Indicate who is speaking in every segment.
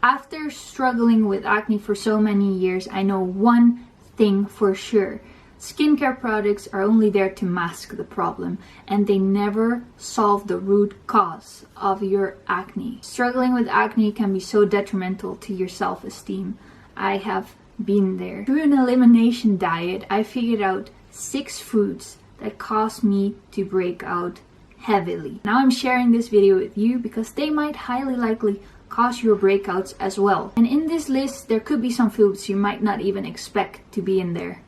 Speaker 1: After struggling with acne for so many years, I know one thing for sure. Skincare products are only there to mask the problem, and they never solve the root cause of your acne. Struggling with acne can be so detrimental to your self-esteem. I have been there. Through an elimination diet, I figured out 6 foods that caused me to break out heavily. Now I'm sharing this video with you because they might highly likely cause your breakouts as well. And in this list, there could be some foods you might not even expect to be in there.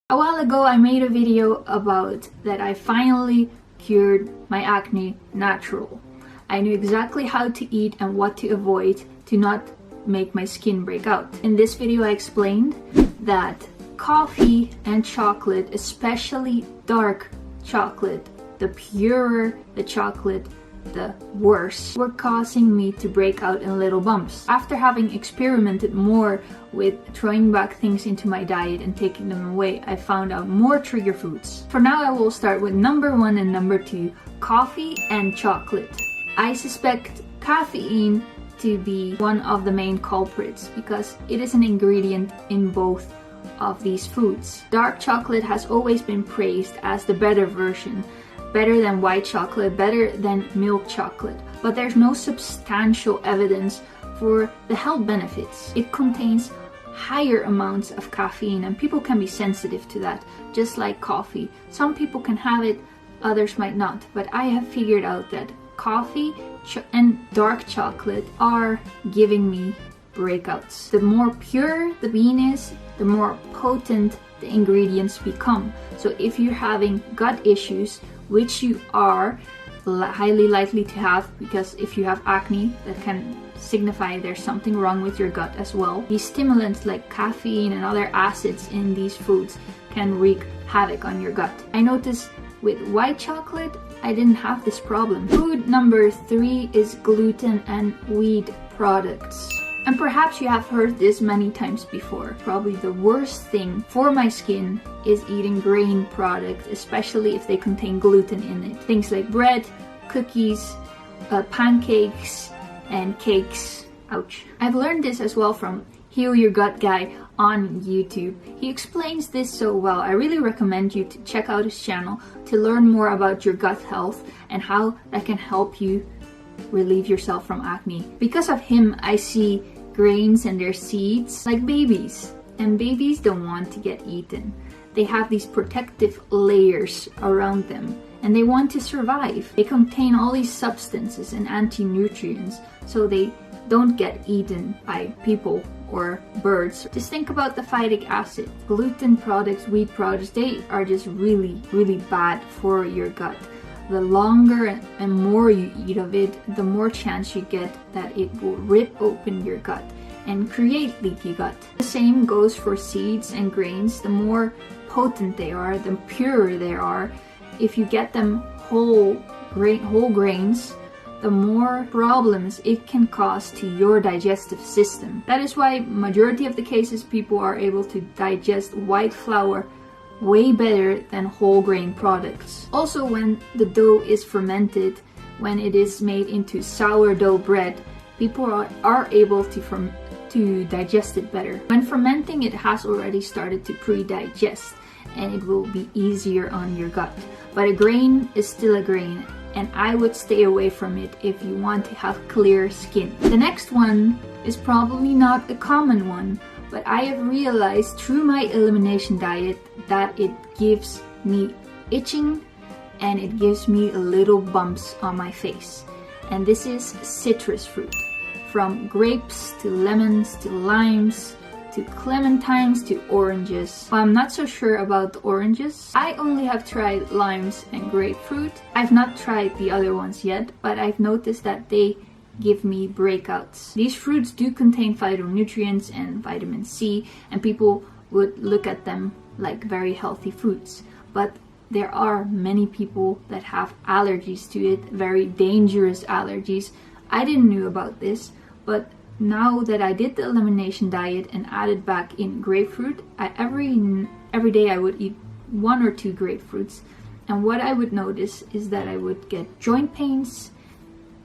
Speaker 1: A while ago, I made a video about that I finally cured my acne natural. I knew exactly how to eat and what to avoid to not make my skin break out. In this video, I explained that coffee and chocolate, especially dark chocolate, the purer the chocolate, the worse, were causing me to break out in little bumps. After having experimented more with throwing back things into my diet and taking them away, I found out more trigger foods. For now, I will start with number 1 and number 2, coffee and chocolate. I suspect caffeine to be one of the main culprits because it is an ingredient in both of these foods. Dark chocolate has always been praised as the better version, better than white chocolate, better than milk chocolate, but there's no substantial evidence for the health benefits. It contains higher amounts of caffeine and people can be sensitive to that, just like coffee. Some people can have it, others might not, but I have figured out that coffee and dark chocolate are giving me breakouts. The more pure the bean is, the more potent the ingredients become. So if you're having gut issues, which you are highly likely to have, because if you have acne, that can signify there's something wrong with your gut as well. These stimulants like caffeine and other acids in these foods can wreak havoc on your gut. I noticed with white chocolate, I didn't have this problem. Food number 3 is gluten and wheat products. And perhaps you have heard this many times before. Probably the worst thing for my skin is eating grain products, especially if they contain gluten in it. Things like bread, cookies, pancakes, and cakes. Ouch. I've learned this as well from Heal Your Gut Guy on YouTube. He explains this so well. I really recommend you to check out his channel to learn more about your gut health and how that can help you relieve yourself from acne. Because of him, I see grains and their seeds like babies, and babies don't want to get eaten. They have these protective layers around them and they want to survive. They contain all these substances and anti-nutrients so they don't get eaten by people or birds. Just think about the phytic acid. Gluten products, wheat products, they are just really bad for your gut. The longer and more you eat of it, the more chance you get that it will rip open your gut and create leaky gut. The same goes for seeds and grains. The more potent they are, the purer they are. If you get them whole grains, the more problems it can cause to your digestive system. That is why majority of the cases people are able to digest white flour way better than whole grain products. Also, when the dough is fermented, when it is made into sourdough bread, people are able to digest it better. When fermenting, it has already started to pre-digest and it will be easier on your gut. But a grain is still a grain, and I would stay away from it if you want to have clear skin. The next one is probably not a common one, but I have realized through my elimination diet that it gives me itching and it gives me little bumps on my face. And this is citrus fruit. From grapes to lemons to limes to clementines to oranges. Well, I'm not so sure about the oranges. I only have tried limes and grapefruit. I've not tried the other ones yet, but I've noticed that they give me breakouts. These fruits do contain phytonutrients and vitamin C, and people would look at them like very healthy fruits. But there are many people that have allergies to it, very dangerous allergies. I didn't know about this, but now that I did the elimination diet and added back in grapefruit, every day I would eat 1 or 2 grapefruits, and what I would notice is that I would get joint pains,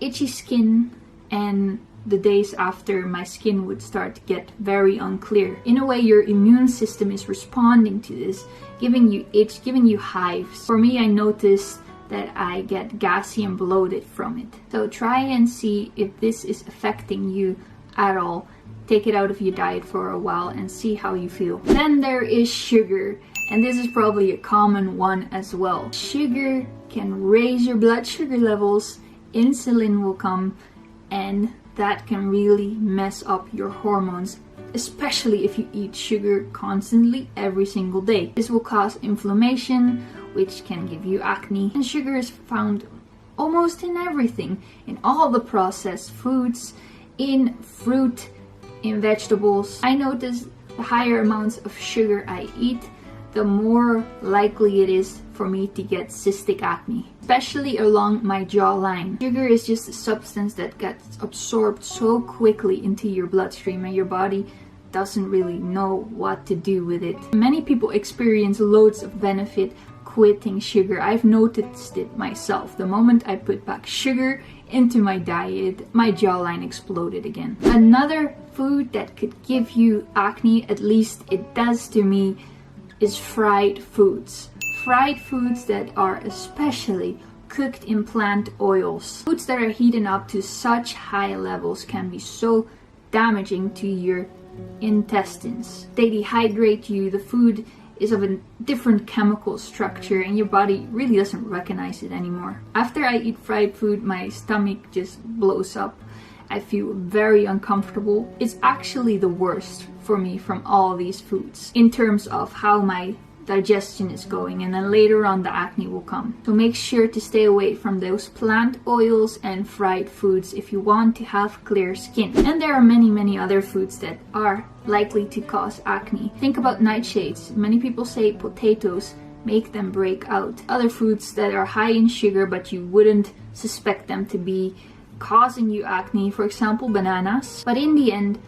Speaker 1: itchy skin, and the days after, my skin would start to get very unclear. In a way, your immune system is responding to this, giving you itch, giving you hives. For me, I noticed that I get gassy and bloated from it. So try and see if this is affecting you at all. Take it out of your diet for a while and see how you feel. Then there is sugar, and this is probably a common one as well. Sugar can raise your blood sugar levels, insulin will come, and that can really mess up your hormones, especially if you eat sugar constantly every single day. This will cause inflammation, which can give you acne. And sugar is found almost in everything, in all the processed foods, in fruit, in vegetables. I notice the higher amounts of sugar I eat, the more likely it is for me to get cystic acne, especially along my jawline. Sugar is just a substance that gets absorbed so quickly into your bloodstream and your body doesn't really know what to do with it. Many people experience loads of benefit quitting sugar. I've noticed it myself. The moment I put back sugar into my diet, my jawline exploded again. Another food that could give you acne, at least it does to me, is fried foods. Fried foods that are especially cooked in plant oils. Foods that are heated up to such high levels can be so damaging to your intestines. They dehydrate you. The food is of a different chemical structure and your body really doesn't recognize it anymore. After I eat fried food, my stomach just blows up. I feel very uncomfortable. It's actually the worst for me from all these foods in terms of how my digestion is going, and then later on the acne will come. So make sure to stay away from those plant oils and fried foods if you want to have clear skin. And there are many other foods that are likely to cause acne. Think about nightshades. Many people say potatoes make them break out. Other foods that are high in sugar but you wouldn't suspect them to be causing you acne, for example bananas. But in the end,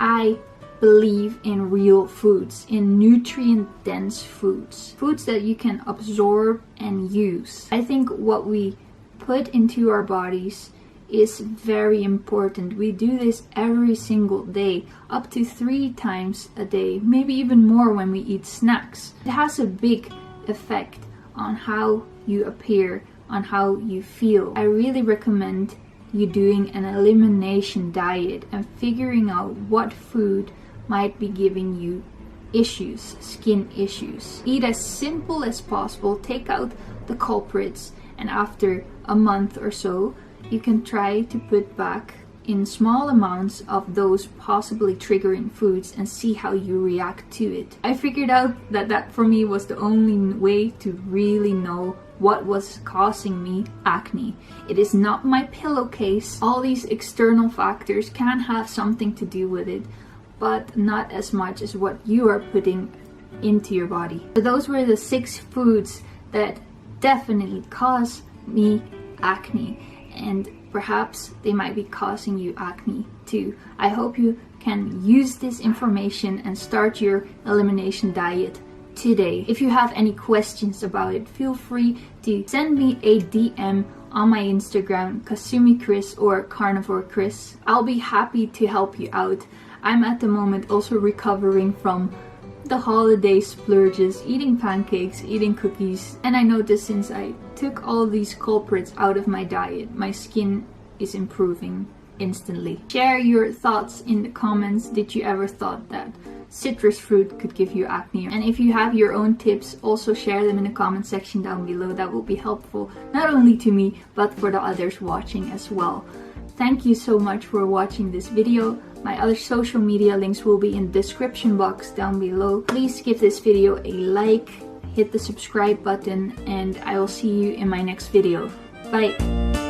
Speaker 1: I believe in real foods, in nutrient dense foods, foods that you can absorb and use. I think what we put into our bodies is very important. We do this every single day, up to 3 times a day, maybe even more when we eat snacks. It has a big effect on how you appear, on how you feel. I really recommend you doing an elimination diet and figuring out what food might be giving you issues, skin issues. Eat as simple as possible, take out the culprits, and after a month or so, you can try to put back in small amounts of those possibly triggering foods and see how you react to it. I figured out that for me was the only way to really know what was causing me acne. It is not my pillowcase. All these external factors can have something to do with it, but not as much as what you are putting into your body. So those were the 6 foods that definitely cause me acne, and perhaps they might be causing you acne too. I hope you can use this information and start your elimination diet today. If you have any questions about it, feel free to send me a DM on my Instagram, KasumiChris or CarnivoreChris. I'll be happy to help you out. I'm at the moment also recovering from the holiday splurges, eating pancakes, eating cookies, and I noticed since I took all these culprits out of my diet, my skin is improving instantly. Share your thoughts in the comments. Did you ever thought that citrus fruit could give you acne? And if you have your own tips, also share them in the comment section down below. That will be helpful not only to me but for the others watching as well. Thank you so much for watching this video. My other social media links will be in the description box down below. Please give this video a like, hit the subscribe button, and I will see you in my next video. Bye!